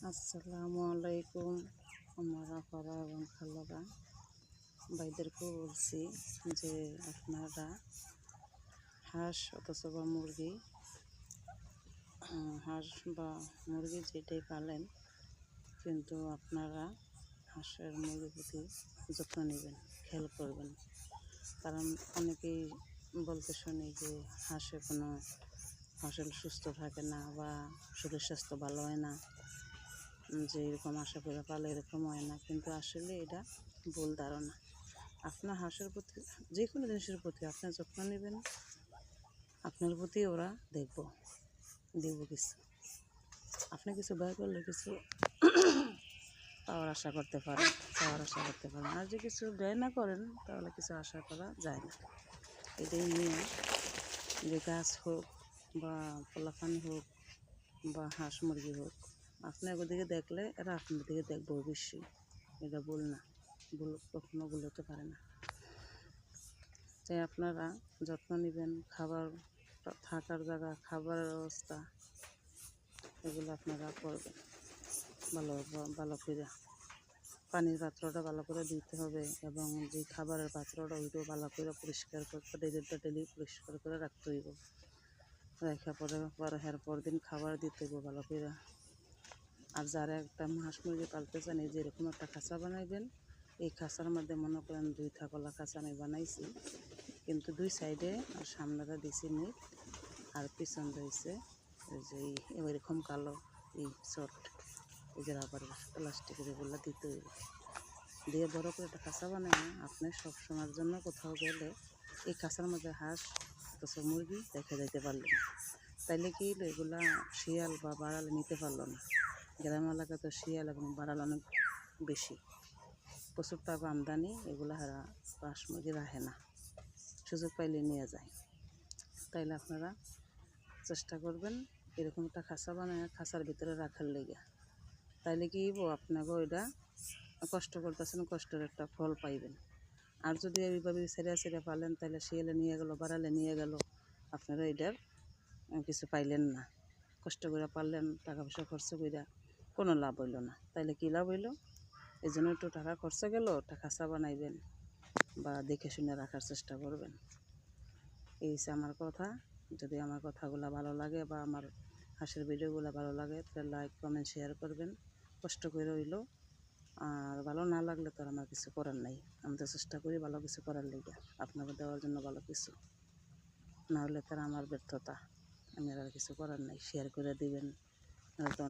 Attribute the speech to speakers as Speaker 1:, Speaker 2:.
Speaker 1: আসসালামু আলাইকুম। আমার আপারা এবং খালারা ভাইদেরকেও বলছি যে আপনারা হাঁস অথবা বা মুরগি হাঁস বা মুরগি যেটাই পালেন, কিন্তু আপনারা হাঁসের মুরগির প্রতি যত্ন নেবেন, খেয়াল করবেন। কারণ অনেকেই বলতে শুনি যে হাঁসের সুস্থ থাকে না বা শরীর স্বাস্থ্য ভালো হয় না, যে এরকম আশা করে পালে এরকম হয় না। কিন্তু আসলে এটা ভুল ধারণা। আপনার হাঁসের প্রতি, যে কোনো জিনিসের প্রতি আপনার যত্ন নেবেন, আপনার প্রতি ওরা দেব কিছু। আপনি কিছু ব্যয় করলে কিছু পাওয়ার আশা করতে পারেন, আর যে কিছু ব্যয় না করেন তাহলে কিছু আশা করা যায় না। এটাই নিয়ে যে গাছ হোক বা পোলাপানি হোক বা হাঁস মুরগি হোক, আপনার ওদিকে দেখলে এরা আপনার দিকে দেখবো অবশ্যই। এটা ভুল না, ভুল কখনো ভুল হতে পারে না। তাই আপনারা যত্ন নেবেন, খাবার, থাকার জায়গা, খাবারের ব্যবস্থা, এগুলো আপনারা করবেন ভালো করে। পানির পাত্রটা ভালো করে দিতে হবে এবং যে খাবারের পাত্রটা ওইটাও ভালো করে পরিষ্কার করতে ডেলি পরিষ্কার করে রাখতে হইব। রাখা পরে পর দিন খাবার দিতে হইব ভালো করে। আর যারা একটা হাঁস মুরগি পালতে চান, এই যে এরকম একটা খাঁচা বানাইবেন। এই খাঁচার মধ্যে মনে করেন 2 কলা খাঁচা আমি বানাইছি, কিন্তু 2 সাইডে আর সামনেটা দিছি নেট, আর পিছন রয়েছে ওই যে এরকম কালো এই শর্ট, এই যে রাবারের প্লাস্টিকের, এগুলো দিতে হইব। দিয়ে বড় করে একটা খাঁচা বানায় আপনি সবসময়ের জন্য কোথাও গেলে এই খাঁচার মধ্যে হাঁস অথচ মুরগি রেখে যেতে পারলেন। তাইলে কি এগুলা শিয়াল বা বাড়াল নিতে পারলো না। গ্রাম এলাকায় তো শিয়াল এবং বাড়াল অনেক বেশি, প্রচুর টাকা আমদানি, এগুলো হাঁস মুরগি রাখে না, সুযোগ পাইলে নিয়ে যায়। তাইলে আপনারা চেষ্টা করবেন এরকম একটা খাঁচা বানায় খাঁচার ভিতরে রাখার লেগে। তাইলে কি আপনাকে ওইটা কষ্ট করতেছেন, কষ্টের একটা ফল পাইবেন। আর যদি এইভাবে ছেড়ে পালেন, তাহলে শিয়ালে নিয়ে গেল, বাড়ালে নিয়ে গেল, আপনারা এটার কিছু পাইলেন না। কষ্ট করে পারলেন, টাকা পয়সা খরচ করে কোনো লাভ হইল না। তাইলে কী লাভ হইল? এই জন্য একটু টাকা খরচ গেল, একটা খাঁচা বানাইবেন বা দেখে শুনে রাখার চেষ্টা করবেন। এই হচ্ছে আমার কথা। যদি আমার কথাগুলো ভালো লাগে বা আমার হাঁসের ভিডিওগুলো ভালো লাগে, তাহলে লাইক, কমেন্ট, শেয়ার করবেন। কষ্ট করে হইল। আর ভালো না লাগলে তো আর আমার কিছু করার নাই। আমি তো চেষ্টা করি ভালো কিছু করার লেগে, আপনাকে দেওয়ার জন্য ভালো কিছু। না হলে তার আমার ব্যর্থতা, আমি আর কিছু করার নাই। শেয়ার করে দিবেন।